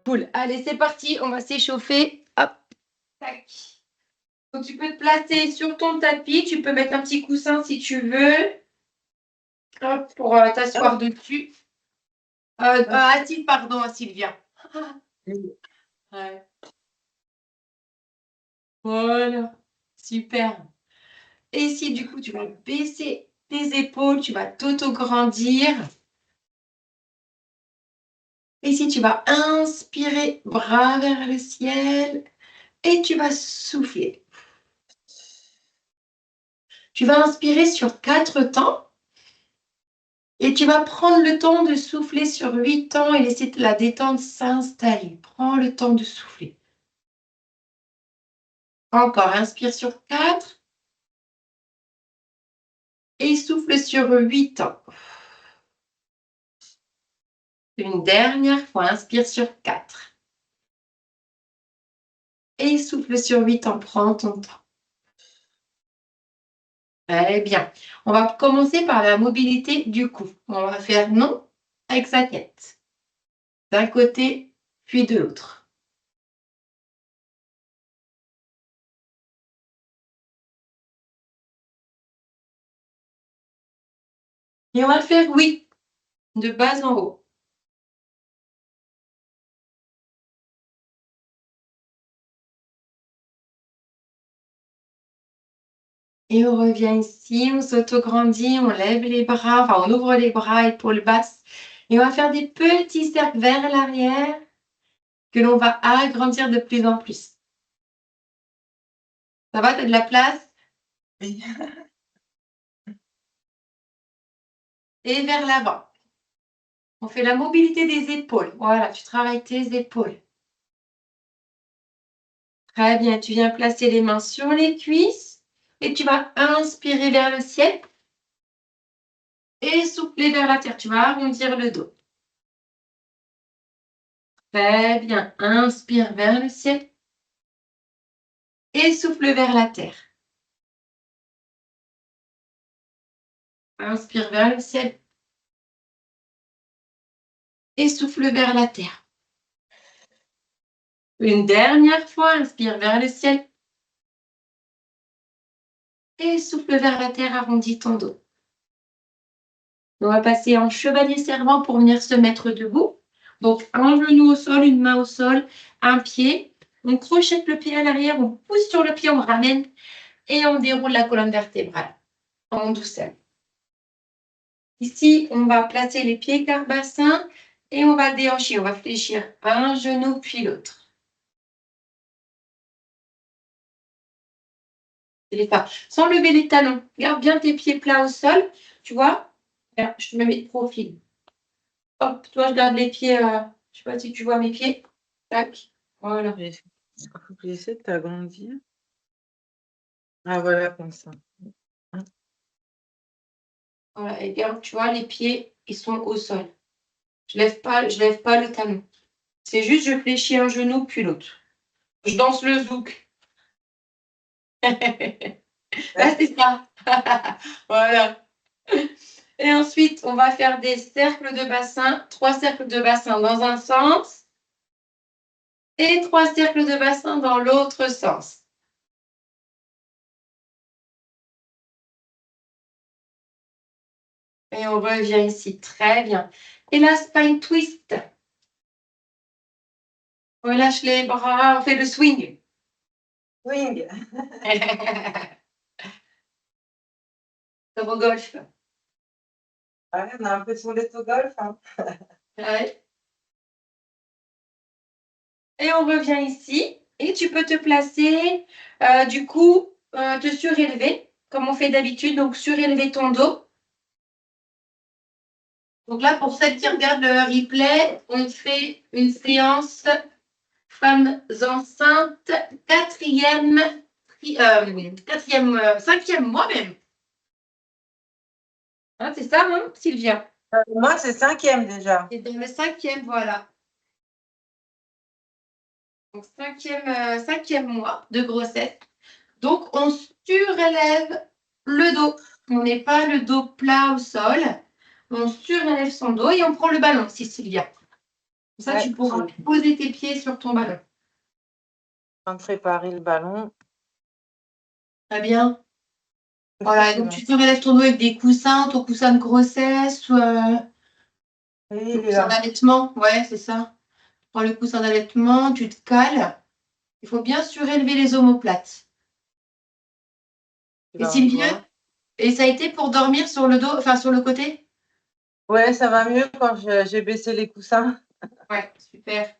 Cool. Allez, c'est parti. On va s'échauffer. Hop. Tac. Donc, tu peux te placer sur ton tapis. Tu peux mettre un petit coussin si tu veux. Hop, pour t'asseoir dessus. Assise, pardon, Sylvia. Ouais. Voilà. Super. Et ici, du coup, tu vas baisser tes épaules. Tu vas t'auto-grandir. Ici, tu vas inspirer, bras vers le ciel. Et tu vas souffler. Tu vas inspirer sur 4 temps. Et tu vas prendre le temps de souffler sur 8 temps et laisser la détente s'installer. Prends le temps de souffler. Encore, inspire sur 4. Et souffle sur 8 temps. Une dernière fois, inspire sur 4. Et souffle sur 8 temps, prends ton temps. Très bien. On va commencer par la mobilité du cou. On va faire non avec sa tête. D'un côté, puis de l'autre. Et on va faire oui, de bas en haut. Et on revient ici, on s'auto-grandit, on lève les bras, enfin on ouvre les bras, épaules basses. Et on va faire des petits cercles vers l'arrière que l'on va agrandir de plus en plus. Ça va, tu as de la place? Oui. Et vers l'avant. On fait la mobilité des épaules. Voilà, tu travailles tes épaules. Très bien, tu viens placer les mains sur les cuisses et tu vas inspirer vers le ciel et souffler vers la terre. Tu vas arrondir le dos. Très bien, inspire vers le ciel et souffle vers la terre. Inspire vers le ciel et souffle vers la terre. Une dernière fois, inspire vers le ciel et souffle vers la terre, arrondis ton dos. On va passer en chevalier servant pour venir se mettre debout. Donc, un genou au sol, une main au sol, un pied. On crochette le pied à l'arrière, on pousse sur le pied, on ramène et on déroule la colonne vertébrale en douceur. Ici, on va placer les pieds carbassin et on va déhancher. On va fléchir un genou puis l'autre. Sans lever les talons. Garde bien tes pieds plats au sol. Tu vois? Je me mets de profil. Hop, toi, je garde les pieds. Je ne sais pas si tu vois mes pieds. Tac. Voilà. Faut que j'essaie de t'agrandir. Ah voilà, comme ça. Voilà. Et garde, tu vois, les pieds, ils sont au sol. Je lève pas le talon. C'est juste, je fléchis un genou puis l'autre. Je danse le zouk. Là, c'est ça. Voilà. Et ensuite, on va faire des cercles de bassin, 3 cercles de bassin dans un sens et 3 cercles de bassin dans l'autre sens. Et on revient ici, très bien. Et la spine twist. On relâche les bras, on fait le swing. Swing. Comme au golf. Ouais, on a l'impression d'être au golf. Hein. Ouais. Et on revient ici. Et tu peux te placer, du coup, te surélever, comme on fait d'habitude. Donc, surélever ton dos. Donc là, pour celles qui regardent le replay, on fait une séance femmes enceintes, cinquième mois même. Hein, c'est ça, hein, Sylvia? Moi, c'est 5e déjà. C'est dans le 5e, voilà. Donc, 5e mois de grossesse. Donc, on surélève le dos. On n'est pas le dos plat au sol. On surélève son dos et on prend le ballon, si Sylvia. Comme ça, Ouais, tu pourras poser tes pieds sur ton ballon. en train de préparer le ballon. Très bien. Voilà, donc tu te relèves ton dos avec des coussins, ton coussin de grossesse, Oui, le coussin d'allaitement. Ouais, c'est ça. Tu prends le coussin d'allaitement, tu te cales. Il faut bien surélever les omoplates. Et Sylvia, et ça a été pour dormir sur le dos, enfin sur le côté? Ouais, ça va mieux quand j'ai baissé les coussins. Ouais, super.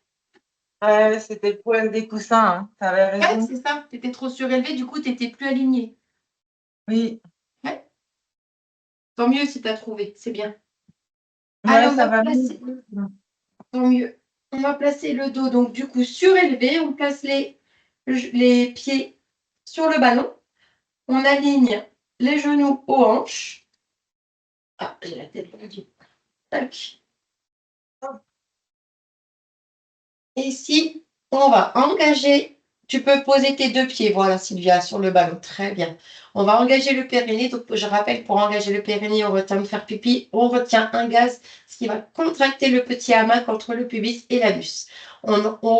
Ouais, c'était le problème des coussins, hein. Tu avais Ouais, raison. c'est ça. Tu étais trop surélevé, du coup, tu n'étais plus aligné. Oui, Ouais. Tant mieux si tu as trouvé, c'est bien. ouais, Allez, on ça va va placer, mieux. tant mieux. On va placer le dos, donc du coup, surélevé. On place les pieds sur le ballon. On aligne les genoux aux hanches. Ah, j'ai la tête perdue. Tac. Et ici, on va engager. Tu peux poser tes deux pieds, voilà Sylvia, sur le ballon. Très bien. On va engager le périnée. Donc, je rappelle, pour engager le périnée, on retient de faire pipi. On retient un gaz, ce qui va contracter le petit hamac entre le pubis et l'anus. On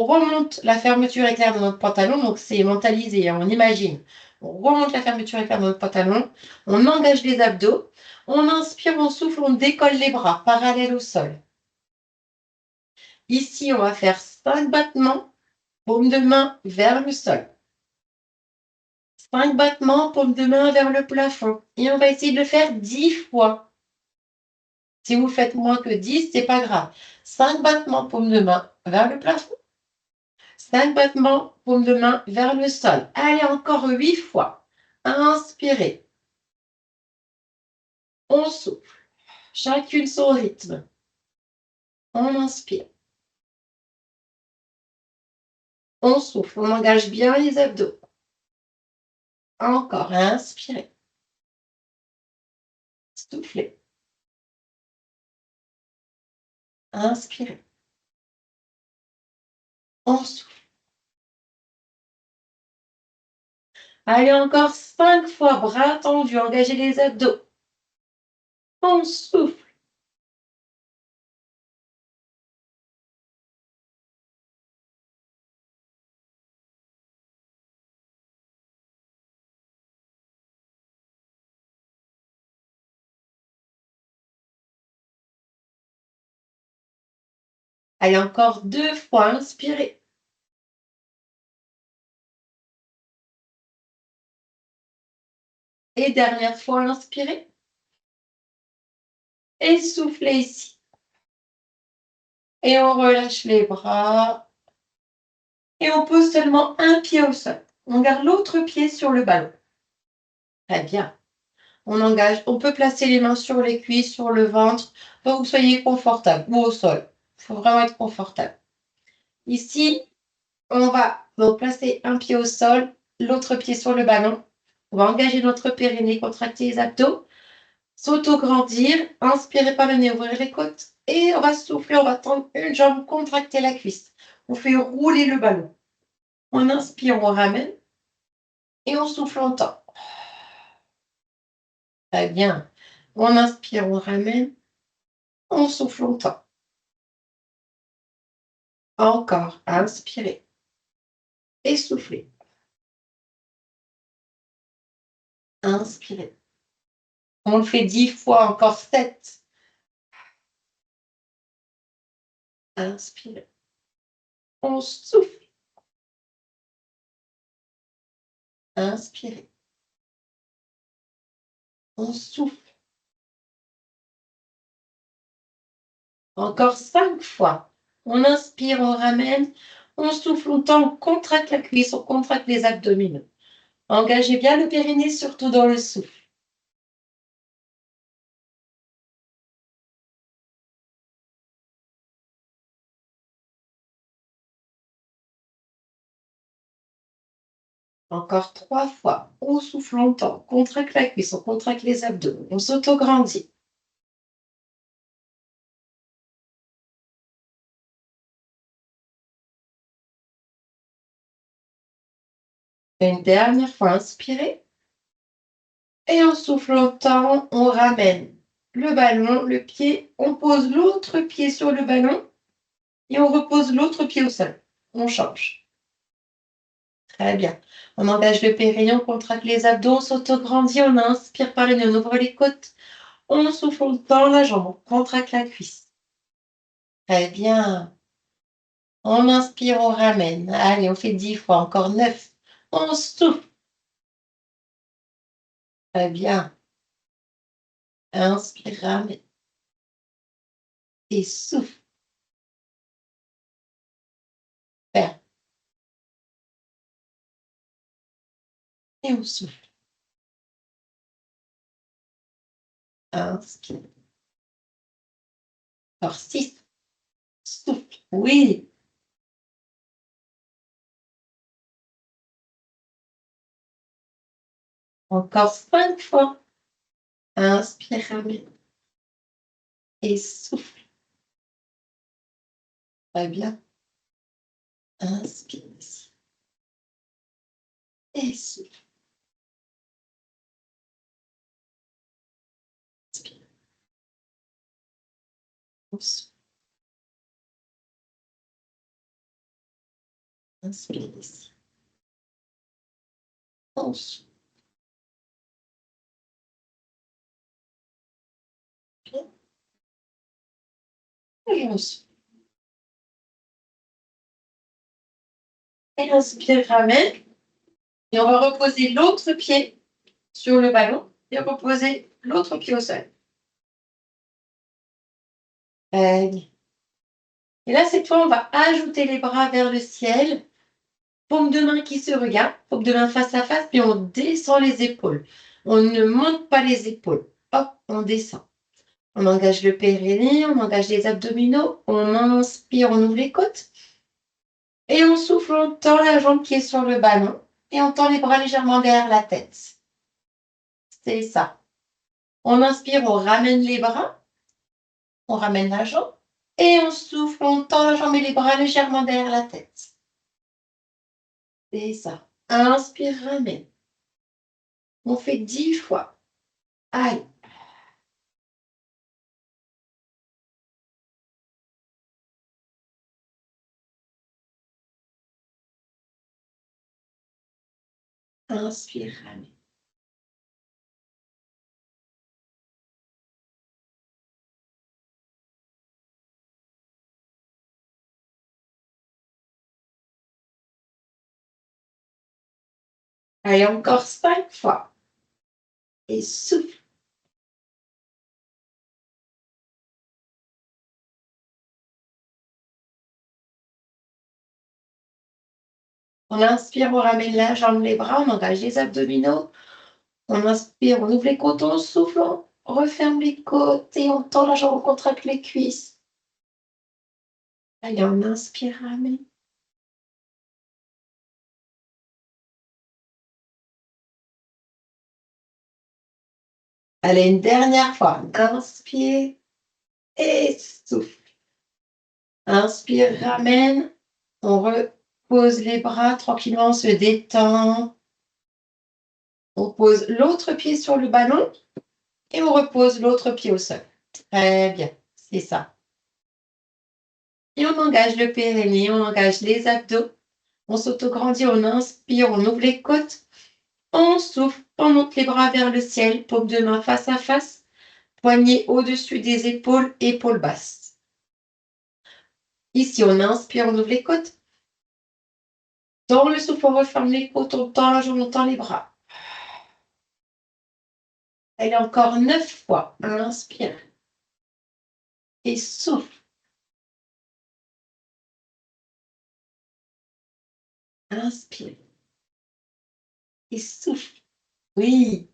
remonte la fermeture éclair de notre pantalon. Donc, c'est mentalisé, hein, on imagine. On remonte la fermeture éclair de notre pantalon. On engage les abdos. On inspire, on souffle, on décolle les bras parallèles au sol. Ici, on va faire 5 battements. Paume de main vers le sol. 5 battements, paume de main vers le plafond. Et on va essayer de le faire 10 fois. Si vous faites moins que 10, c'est pas grave. 5 battements, paume de main vers le plafond. 5 battements, paume de main vers le sol. Allez, encore 8 fois. Inspirez. On souffle. Chacune son rythme. On inspire. On souffle. On engage bien les abdos. Encore. Inspirez. Soufflez. Inspirez. On souffle. Allez, encore 5 fois, bras tendus, engagez les abdos. On souffle. Allez, encore 2 fois, inspirez. Et dernière fois, inspirez. Et soufflez ici. Et on relâche les bras. Et on pose seulement un pied au sol. On garde l'autre pied sur le ballon. Très bien. On engage. On peut placer les mains sur les cuisses, sur le ventre, pour que vous soyez confortable ou au sol. Il faut vraiment être confortable. Ici, on va donc placer un pied au sol, l'autre pied sur le ballon. On va engager notre périnée, contracter les abdos, s'auto-grandir, inspirer par le nez, ouvrir les côtes. Et on va souffler, on va tendre une jambe, contracter la cuisse. On fait rouler le ballon. On inspire, on ramène. Et on souffle, on tend. Très bien. On inspire, on ramène. On souffle, on tend. Encore. Inspirez. Et soufflez. Inspirez. On le fait 10 fois, encore 7. Inspirez. On souffle. Inspirez. On souffle. Encore 5 fois. On inspire, on ramène. On souffle, on tend, on contracte la cuisse, on contracte les abdominaux. Engagez bien le périnée, surtout dans le souffle. Encore 3 fois. On souffle longtemps. On contracte la cuisse, on contracte les abdos. On s'auto-grandit. Une dernière fois, inspirez. Et on souffle longtemps, on ramène le ballon, le pied. On pose l'autre pied sur le ballon. Et on repose l'autre pied au sol. On change. Très bien. On engage le périnée, on contracte les abdos, on s'autograndit, on inspire par le nez, on ouvre les côtes. On souffle, on tend la jambe, on contracte la cuisse. Très bien. On inspire, on ramène. Allez, on fait 10 fois, encore 9. On souffle. Très bien. Inspire, ramène. Et souffle. Super. Et on souffle. Inspire. Encore 6. Souffle. Oui. Encore 5 fois. Inspire, ramène. Et souffle. Très bien. Inspire ici. Et souffle. Inspire. On souffle. Inspire ici. On souffle. Et on souffle. Et inspire, ramène. Et on va reposer l'autre pied sur le ballon et reposer l'autre pied au sol. Et là, cette fois, on va ajouter les bras vers le ciel. Paume de main qui se regarde, paume de main face à face, puis on descend les épaules. On ne monte pas les épaules. Hop, on descend. On engage le périnée, on engage les abdominaux, on inspire, on ouvre les côtes. Et on souffle, on tend la jambe qui est sur le ballon et on tend les bras légèrement derrière la tête. C'est ça. On inspire, on ramène les bras, on ramène la jambe et on souffle, on tend la jambe et les bras légèrement derrière la tête. C'est ça. Inspire, ramène. On fait 10 fois. Allez. Inspire, ramène. Allez, encore 5 fois. Et souffle. On inspire, on ramène la jambe, les bras, on engage les abdominaux. On inspire, on ouvre les côtes, on souffle, on referme les côtes et on tend la jambe, on contracte les cuisses. Allez, on inspire, ramène. Allez, une dernière fois. Inspire et souffle. Inspire, ramène. On repose les bras tranquillement, on se détend. On pose l'autre pied sur le ballon et on repose l'autre pied au sol. Très bien, c'est ça. Et on engage le périnée, on engage les abdos. On s'autograndit, on inspire, on ouvre les côtes. On souffle, on monte les bras vers le ciel, paume de main face à face, poignet au-dessus des épaules, épaules basses. Ici, on inspire, on ouvre les côtes. Dans le souffle, on referme les côtes, on tend la jambe, on tend les bras. Allez, encore 9 fois. Inspire. Et souffle. Inspire. Et souffle. Oui.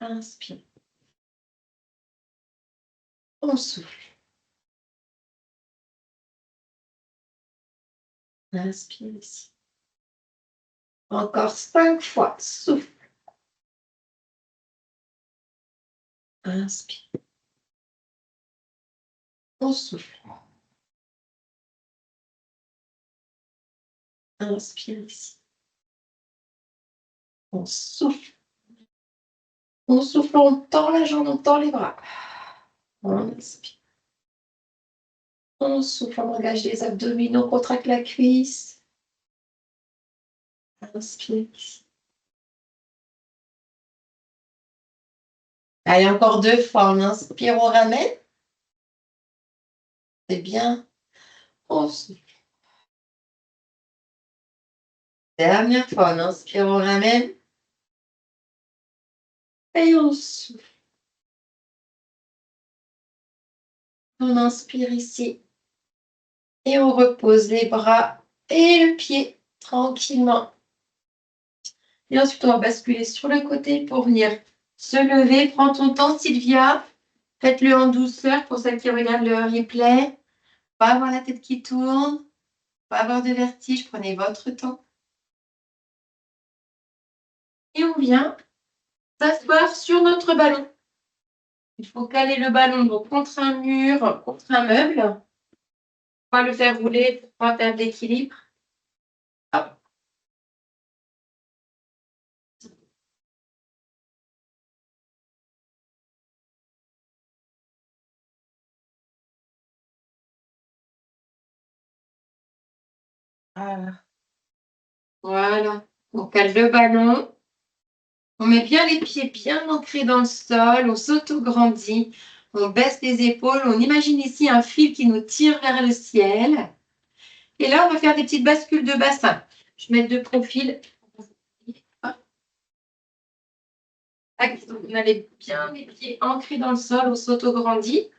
Inspire. On souffle. Inspire ici. Encore 5 fois. Souffle. Inspire. On souffle. Inspire ici. On souffle. On souffle, on tend la jambe, on tend les bras. On inspire. On souffle, on engage les abdominaux, on contracte la cuisse. Inspire. Allez, encore 2 fois. On inspire, on ramène. C'est bien. On souffle. Dernière fois, on inspire, on ramène. Et on souffle. On inspire ici. Et on repose les bras et le pied tranquillement. Et ensuite, on va basculer sur le côté pour venir se lever. Prends ton temps, Sylvia. Faites-le en douceur pour celles qui regardent le replay. Pas avoir la tête qui tourne. Pas avoir de vertige. Prenez votre temps. Et on vient s'asseoir sur notre ballon. Il faut caler le ballon donc contre un mur, contre un meuble. Pas le faire rouler pour pas perdre l'équilibre. Hop. Voilà. On cale le ballon. On met bien les pieds bien ancrés dans le sol. On s'auto-grandit. On baisse les épaules. On imagine ici un fil qui nous tire vers le ciel. Et là, on va faire des petites bascules de bassin. Je vais mettre de profil. On a bien les pieds ancrés dans le sol. On s'auto-grandit.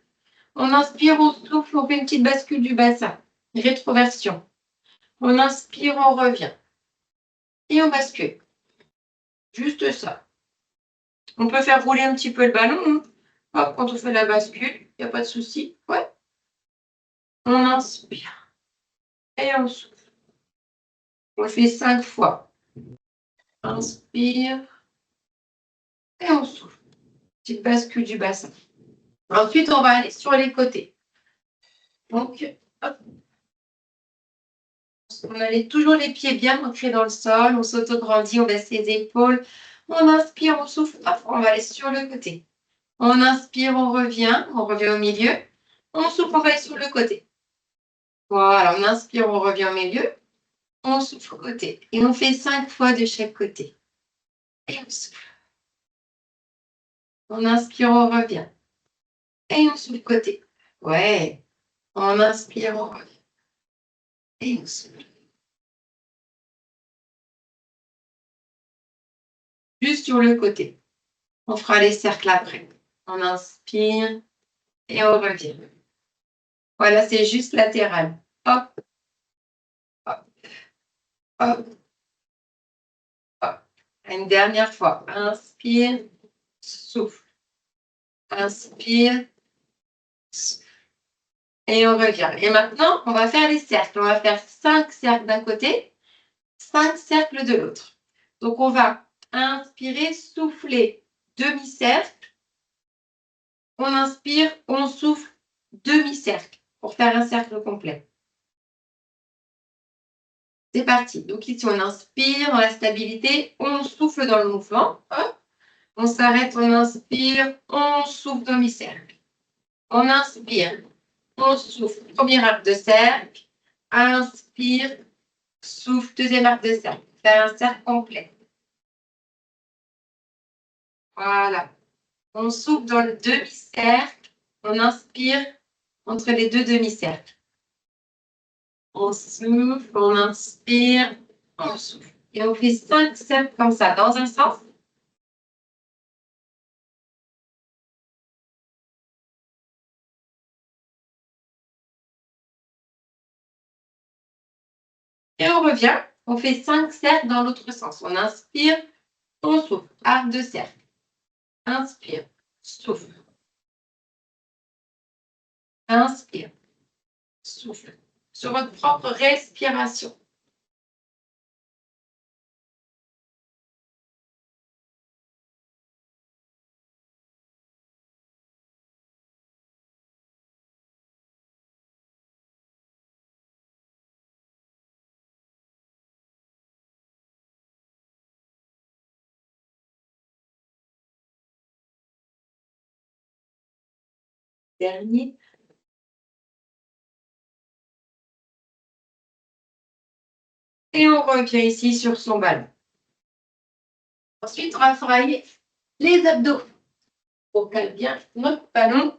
On inspire, on souffle, on fait une petite bascule du bassin. Rétroversion. On inspire, on revient. Et on bascule. Juste ça. On peut faire rouler un petit peu le ballon. Hop, quand on fait la bascule, il n'y a pas de souci. Ouais. On inspire. Et on souffle. On le fait 5 fois. Inspire. Et on souffle. Petite bascule du bassin. Ensuite, on va aller sur les côtés. Donc, hop. On a toujours les pieds bien ancrés dans le sol. On s'auto-grandit, on baisse les épaules. On inspire, on souffle. Hop, on va aller sur le côté. On inspire, on revient au milieu. On souffle, on va aller sur le côté. Voilà, on inspire, on revient au milieu. On souffle au côté. Et on fait 5 fois de chaque côté. Et on souffle. On inspire, on revient. Et on souffle côté. Ouais. On inspire, on revient. Et on souffle. Juste sur le côté. On fera les cercles après. On inspire et on revient. Voilà, c'est juste latéral. Hop, hop, hop, hop. Une dernière fois. Inspire, souffle. Inspire, souffle. Et on revient. Et maintenant, on va faire les cercles. On va faire 5 cercles d'un côté, 5 cercles de l'autre. Donc, on va inspirer, souffler, demi-cercle. On inspire, on souffle, demi-cercle pour faire un cercle complet. C'est parti. Donc ici, on inspire dans la stabilité, on souffle dans le mouvement. Hop. On s'arrête, on inspire, on souffle demi-cercle. On inspire, on souffle. Premier arc de cercle. Inspire, souffle, deuxième arc de cercle. Faire un cercle complet. Voilà. On souffle dans le demi-cercle. On inspire entre les deux demi-cercles. On souffle, on inspire, on souffle. Et on fait 5 cercles comme ça, dans un sens. Et on revient. On fait 5 cercles dans l'autre sens. On inspire, on souffle. Arc de cercle. Inspire, souffle. Inspire, souffle. Sur votre propre respiration. Dernier. Et on revient ici sur son ballon. Ensuite, on va travailler les abdos. On cale bien notre ballon.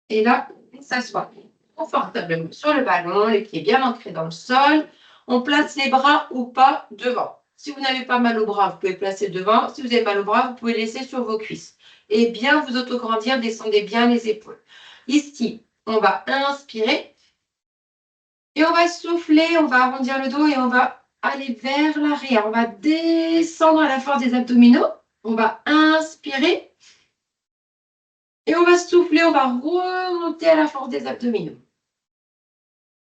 Et là, on s'assoit confortablement sur le ballon, les pieds bien ancrés dans le sol. On place les bras ou pas devant. Si vous n'avez pas mal au bras, vous pouvez placer devant. Si vous avez mal au bras, vous pouvez laisser sur vos cuisses. Et bien vous autograndir, descendez bien les épaules. Ici, on va inspirer. Et on va souffler, on va arrondir le dos et on va aller vers l'arrière. On va descendre à la force des abdominaux. On va inspirer. Et on va souffler, on va remonter à la force des abdominaux.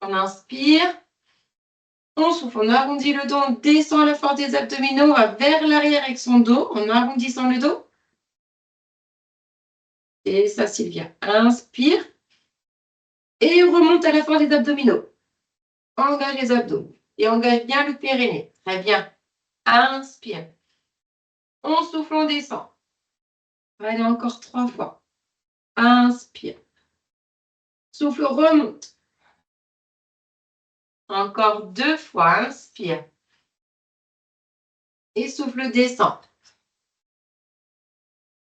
On inspire. On souffle, on arrondit le dos, on descend à la force des abdominaux, on va vers l'arrière avec son dos, en arrondissant le dos. Et ça, Sylvia. Inspire. Et remonte à la force des abdominaux. Engage les abdos. Et engage bien le périnée. Très bien. Inspire. On souffle, on descend. On va aller encore 3 fois. Inspire. Souffle, remonte. Encore 2 fois. Inspire. Et souffle, descend.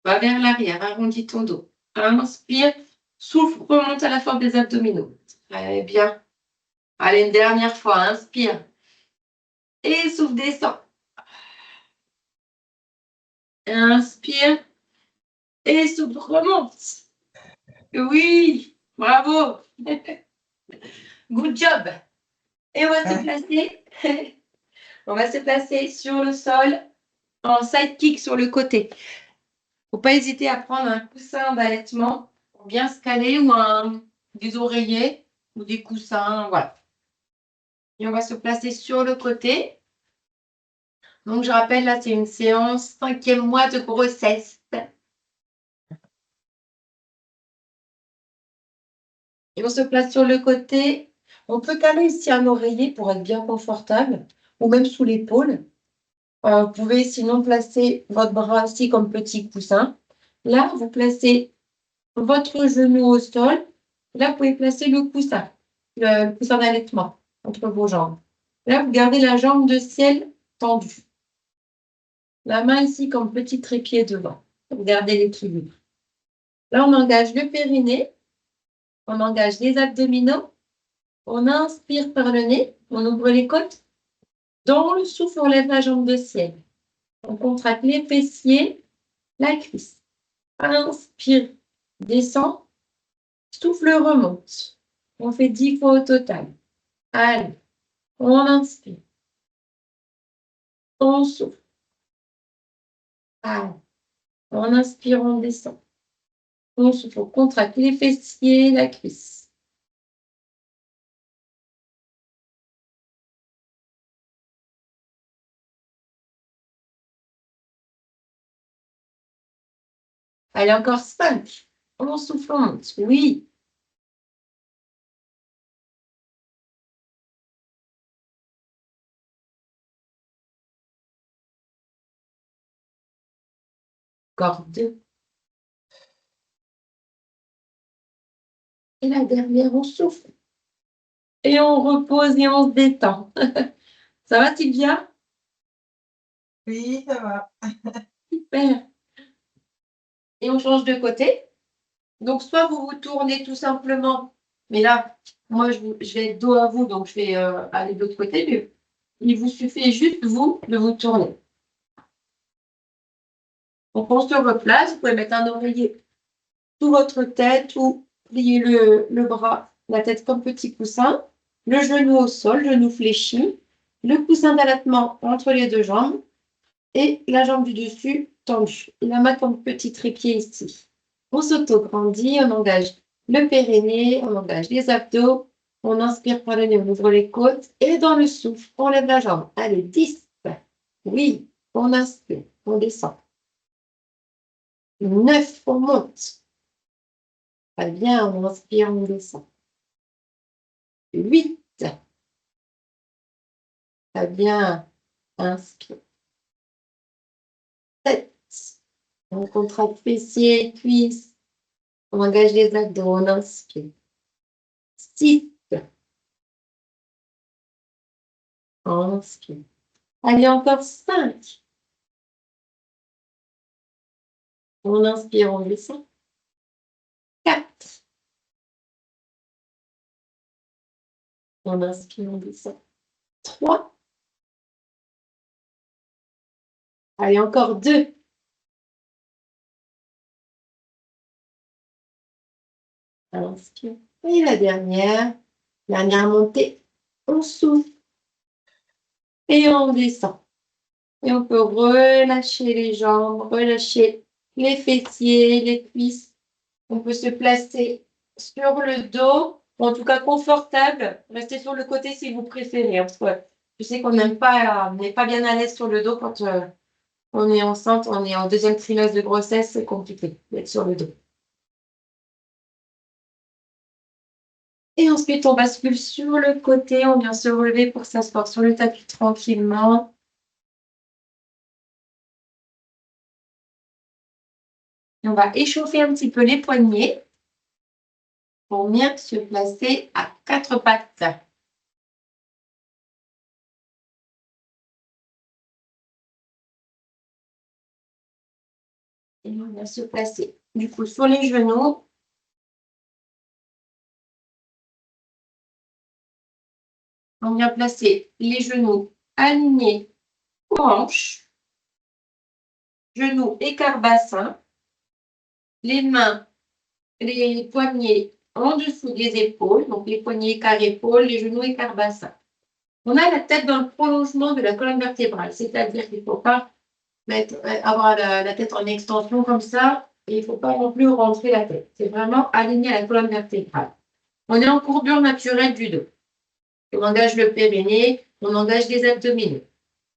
Va vers l'arrière, arrondis ton dos. Inspire. Souffle, remonte à la force des abdominaux. Très bien. Allez, une dernière fois. Inspire. Et souffle, descend. Inspire. Et souffle, remonte. Oui, bravo. Good job. Et on va se placer. On va se placer sur le sol en sidekick sur le côté. Il ne faut pas hésiter à prendre un coussin d'allaitement pour bien se caler ou des oreillers ou des coussins. Voilà. Et on va se placer sur le côté. Donc, je rappelle, là, c'est une séance 5e mois de grossesse. Et on se place sur le côté. On peut caler ici un oreiller pour être bien confortable ou même sous l'épaule. Vous pouvez sinon placer votre bras ici comme petit coussin. Là, vous placez votre genou au sol. Là, vous pouvez placer le coussin d'allaitement entre vos jambes. Là, vous gardez la jambe de ciel tendue. La main ici comme petit trépied devant. Vous gardez l'équilibre. Là, on engage le périnée. On engage les abdominaux. On inspire par le nez. On ouvre les côtes. Dans le souffle, on lève la jambe de ciel. On contracte les fessiers, la cuisse. Inspire, descend. Souffle, remonte. On fait 10 fois au total. Allez, on inspire. On souffle. Allez, on inspire, on descend. On souffle, on contracte les fessiers, la cuisse. Allez, encore 5. On souffle, on monte. Oui. Encore 2. Et la dernière, on souffle. Et on repose et on se détend. Ça va, Sylvia? Oui, ça va. Super. Et on change de côté. Donc, soit vous vous tournez tout simplement, mais là, moi, je vais être dos à vous, donc je vais aller de l'autre côté, mais il vous suffit juste, vous, de vous tourner. Donc, on se replace, vous pouvez mettre un oreiller sous votre tête ou plier le bras, la tête comme petit coussin, le genou au sol, genou fléchi, le coussin d'allaitement entre les 2 jambes et la jambe du dessus tendue. Et la main comme petit trépied ici. On s'auto-grandit, on engage le périnée, on engage les abdos, on inspire par le nez, on ouvre les côtes et dans le souffle, on lève la jambe. Allez, 10. Oui, on inspire, on descend. 9, on monte. Très bien, on inspire, on descend. 8. Très bien, inspire. 7. On contracte fessiers, cuisses. On engage les abdos, on inspire. 6. On inspire. Allez, encore 5. On inspire, on descend. 4. On inspire, on descend. 3. Allez, encore 2. Inspire. Et la dernière montée. On souffle. Et on descend. Et on peut relâcher les jambes, relâcher les fessiers, les cuisses. On peut se placer sur le dos, ou en tout cas confortable. Restez sur le côté si vous préférez. Parce que je sais qu'on n'est pas bien à l'aise sur le dos quand on est enceinte, on est en deuxième trimestre de grossesse, c'est compliqué d'être sur le dos. Et ensuite, on bascule sur le côté. On vient se relever pour s'asseoir sur le tapis tranquillement. Et on va échauffer un petit peu les poignets pour venir se placer à 4 pattes. Et on vient se placer du coup sur les genoux. On vient placer les genoux alignés aux hanches, genoux écart bassin, les mains, les poignets en dessous des épaules, donc les poignets écart épaules, les genoux écart bassin. On a la tête dans le prolongement de la colonne vertébrale, c'est-à-dire qu'il ne faut pas avoir la tête en extension comme ça, et il ne faut pas non plus rentrer la tête. C'est vraiment aligné à la colonne vertébrale. On est en courbure naturelle du dos. On engage le périnée, on engage les abdominaux.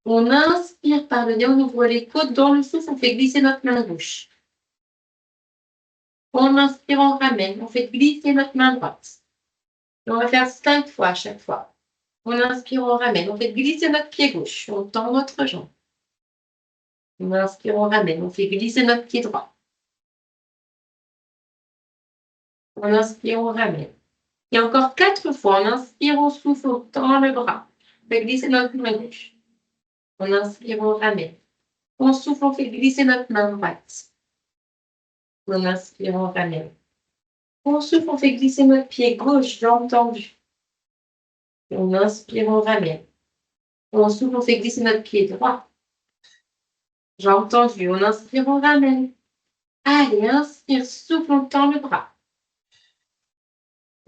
On inspire par le nez, on ouvre les côtes. Dans le souffle, on fait glisser notre main gauche. On inspire, on ramène, on fait glisser notre main droite. Et on va faire 5 fois à chaque fois. On inspire, on ramène, on fait glisser notre pied gauche. On tend notre jambe. On inspire, on ramène, on fait glisser notre pied droit. On inspire, on ramène. Et encore 4 fois. On inspire, on souffle, on tend le bras. On fait glisser notre main gauche. On inspire, on ramène. On souffle, on fait glisser notre main droite. On inspire, on ramène. On souffle, on fait glisser notre pied gauche, jambe tendue. On inspire, on ramène. On souffle, on fait glisser notre pied droit. Jambe tendue. On inspire, on ramène. Allez, inspire, souffle, on tend le bras.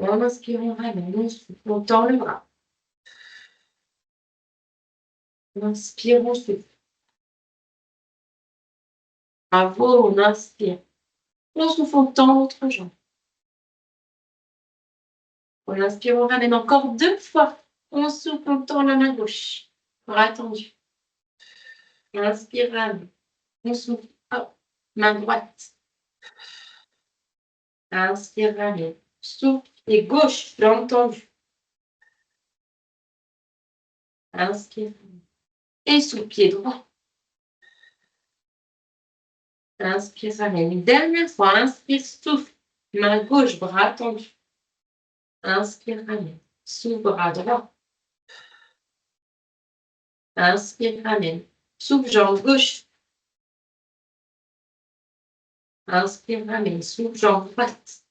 On inspire, on ramène. On souffle, on tend le bras. On inspire, on souffle. Bravo, on inspire. On souffle, on tend l'autre jambe. On inspire, on ramène encore 2 fois. On souffle, on tend la main gauche. Bras tendu. On inspire, ramène. On souffle. Hop. Main droite. Inspire, ramène. Souffle. Et gauche, jambe tendue. Inspire. Et sous pied droit. Inspire, ramène. Une dernière fois. Inspire, souffle. Main gauche, bras tendu. Inspire, ramène. Souffle, bras droit. Inspire, ramène. Souffle, jambe gauche. Inspire, ramène. Souffle, jambe droite.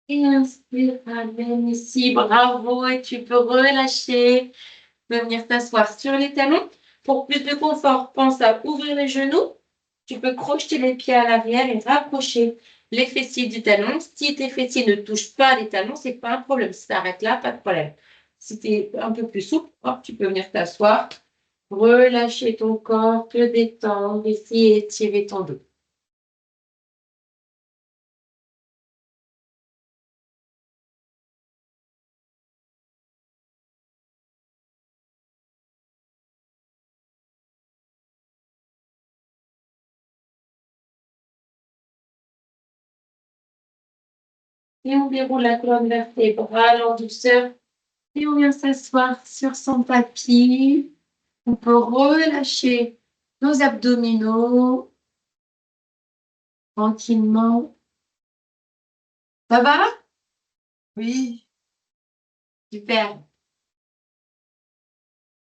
Et inspire, ramène ici. Bravo. Et tu peux relâcher. Tu peux venir t'asseoir sur les talons. Pour plus de confort, pense à ouvrir les genoux. Tu peux crocheter les pieds à l'arrière et rapprocher les fessiers du talon. Si tes fessiers ne touchent pas les talons, ce n'est pas un problème. Si tu arrêtes là, pas de problème. Si tu es un peu plus souple, hop, tu peux venir t'asseoir, relâcher ton corps, te détendre ici et étirer ton dos. Et on déroule la colonne vertébrale en douceur. Et on vient s'asseoir sur son tapis. On peut relâcher nos abdominaux tranquillement. Ça va? Oui. Super.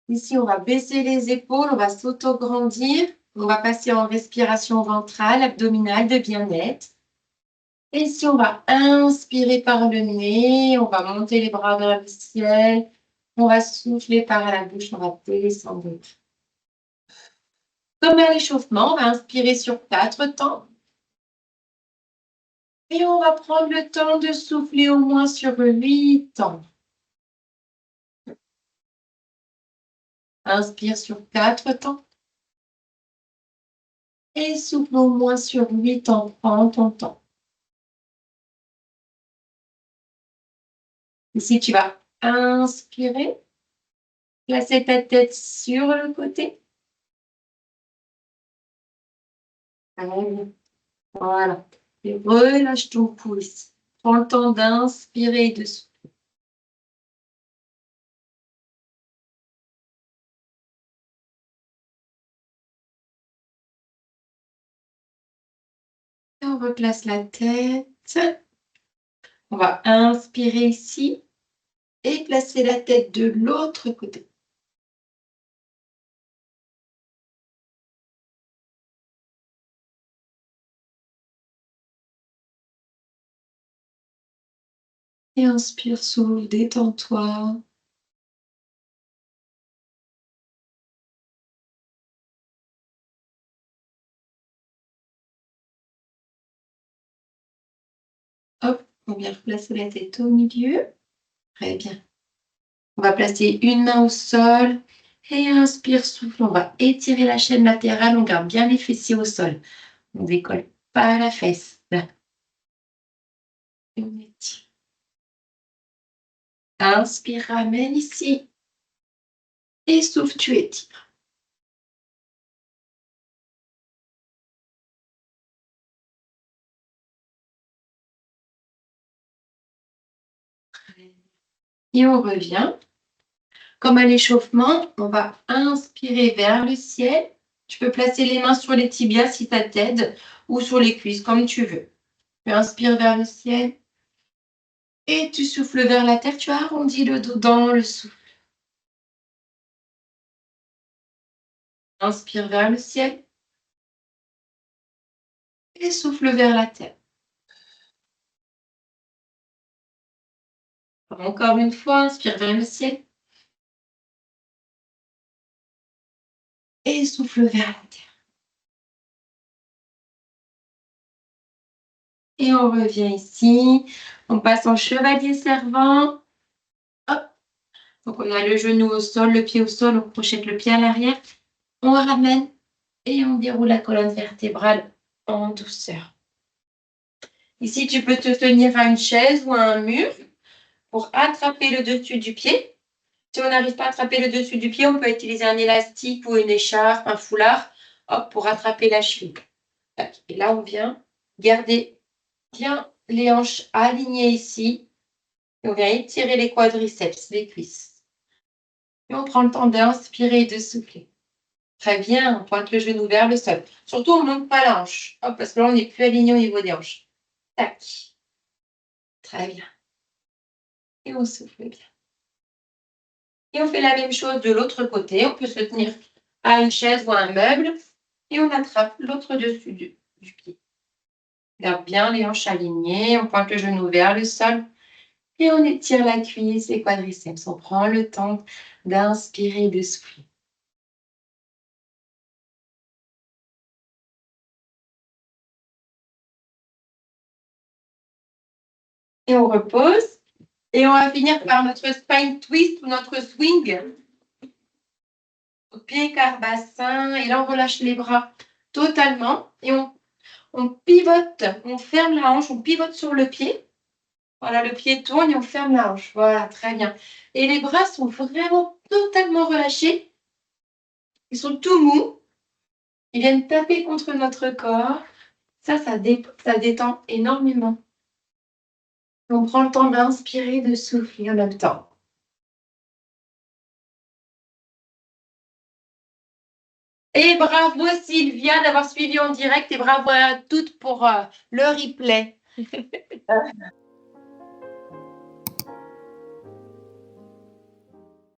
Ici, on va baisser les épaules, on va s'auto-grandir. On va passer en respiration ventrale, abdominale de bien-être. Et ici, on va inspirer par le nez, on va monter les bras vers le ciel. On va souffler par la bouche, on va descendre. Comme à l'échauffement, on va inspirer sur 4 temps. Et on va prendre le temps de souffler au moins sur 8 temps. Inspire sur 4 temps. Et souffle au moins sur 8 temps. Prends ton temps. Ici, tu vas inspirer. Placer ta tête sur le côté. Voilà. Et relâche ton pouce. Prends le temps d'inspirer et de souffler. Et on replace la tête. On va inspirer ici et placer la tête de l'autre côté. Et inspire, souffle, détends-toi. Hop, on vient replacer la tête au milieu. Très bien. On va placer une main au sol. Et inspire, souffle. On va étirer la chaîne latérale. On garde bien les fessiers au sol. On décolle pas la fesse. Là. Et on étire. Inspire, ramène ici. Et souffle, tu étires. Et on revient. Comme à l'échauffement, on va inspirer vers le ciel. Tu peux placer les mains sur les tibias si ça t'aide ou sur les cuisses, comme tu veux. Tu inspires vers le ciel et tu souffles vers la terre. Tu arrondis le dos dans le souffle. Inspire vers le ciel et souffle vers la terre. Encore une fois, inspire vers le ciel et souffle vers la terre. Et on revient ici. On passe en chevalier servant. Hop. Donc, on a le genou au sol, le pied au sol. On projette le pied à l'arrière. On ramène et on déroule la colonne vertébrale en douceur. Ici, tu peux te tenir à une chaise ou à un mur pour attraper le dessus du pied. Si on n'arrive pas à attraper le dessus du pied, on peut utiliser un élastique ou une écharpe, un foulard, hop, pour attraper la cheville. Et là, on vient garder bien les hanches alignées ici. Et on vient étirer les quadriceps, les cuisses. Et on prend le temps d'inspirer et de souffler. Très bien, on pointe le genou vers le sol. Surtout, on ne monte pas la hanche. Hop, parce que là, on n'est plus aligné au niveau des hanches. Tac. Très bien. Et on souffle bien. Et on fait la même chose de l'autre côté. On peut se tenir à une chaise ou à un meuble. Et on attrape l'autre dessus du pied. Garde bien les hanches alignées. On pointe le genou vers le sol. Et on étire la cuisse, les quadriceps. On prend le temps d'inspirer et de souffler. Et on repose. Et on va finir par notre spine twist ou notre swing. Pied carbassin. Et là, on relâche les bras totalement. Et on pivote. On ferme la hanche. On pivote sur le pied. Voilà, le pied tourne et on ferme la hanche. Voilà, très bien. Et les bras sont vraiment totalement relâchés. Ils sont tout mous. Ils viennent taper contre notre corps. Ça détend énormément. On prend le temps d'inspirer, de souffler en même temps. Et bravo Sylvia d'avoir suivi en direct et bravo à toutes pour le replay.